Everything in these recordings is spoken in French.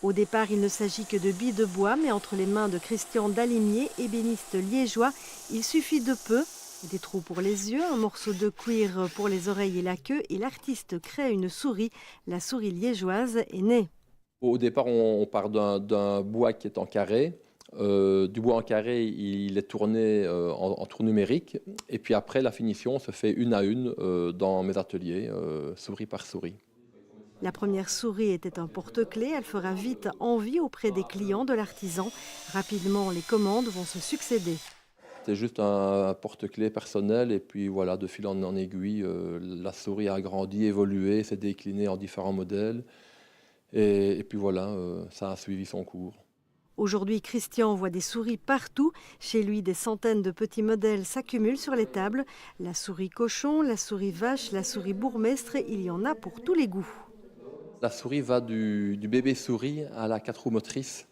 Au départ, il ne s'agit que de billes de bois, mais entre les mains de Christian Dalimier, ébéniste liégeois, il suffit de peu. Des trous pour les yeux, un morceau de cuir pour les oreilles et la queue, et l'artiste crée une souris. La souris liégeoise est née. Au départ, on part d'un bois qui est en carré. Du bois en carré, il est tourné en tour numérique. Et puis après, la finition se fait une à une dans mes ateliers, souris par souris. La première souris était un porte-clés. Elle fera vite envie auprès des clients de l'artisan. Rapidement, les commandes vont se succéder. C'est juste un porte-clés personnel. Et puis voilà, de fil en aiguille, la souris a grandi, évolué, s'est déclinée en différents modèles. Et puis voilà, ça a suivi son cours. Aujourd'hui, Christian voit des souris partout. Chez lui, des centaines de petits modèles s'accumulent sur les tables. La souris cochon, la souris vache, la souris bourgmestre, il y en a pour tous les goûts. La souris va du bébé souris à la 4 roues motrices,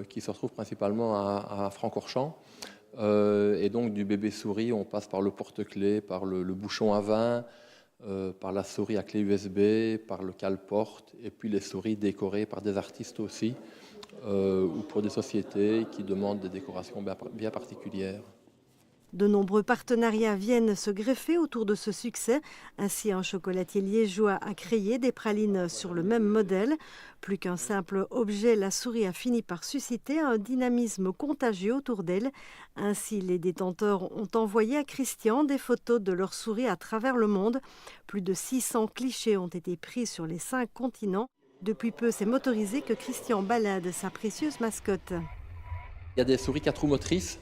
qui se retrouve principalement à Francorchamps. Et donc du bébé souris, on passe par le porte-clés, par le bouchon à vin, par la souris à clé USB, par le cale-porte, et puis les souris décorées par des artistes aussi, ou pour des sociétés qui demandent des décorations bien particulières. De nombreux partenariats viennent se greffer autour de ce succès. Ainsi, un chocolatier liégeois a créé des pralines sur le même modèle. Plus qu'un simple objet, la souris a fini par susciter un dynamisme contagieux autour d'elle. Ainsi, les détenteurs ont envoyé à Christian des photos de leurs souris à travers le monde. Plus de 600 clichés ont été pris sur les 5 continents. Depuis peu, c'est motorisé que Christian balade sa précieuse mascotte. Il y a des souris 4 roues motrices.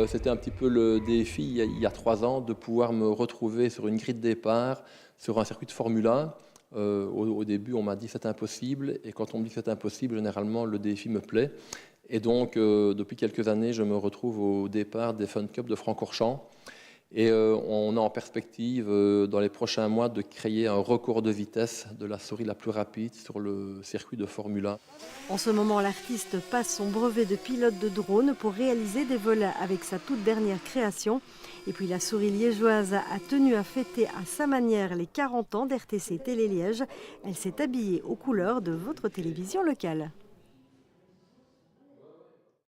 C'était un petit peu le défi il y a 3 ans de pouvoir me retrouver sur une grille de départ, sur un circuit de Formule 1. Au début, on m'a dit c'est impossible, et quand on me dit que c'est impossible, généralement le défi me plaît. Et donc, depuis quelques années, je me retrouve au départ des Fun Cup de Francorchamps. Et on a en perspective, dans les prochains mois, de créer un record de vitesse de la souris la plus rapide sur le circuit de Formule 1. En ce moment, l'artiste passe son brevet de pilote de drone pour réaliser des vols avec sa toute dernière création. Et puis la souris liégeoise a tenu à fêter à sa manière les 40 ans d'RTC Télé Liège. Elle s'est habillée aux couleurs de votre télévision locale.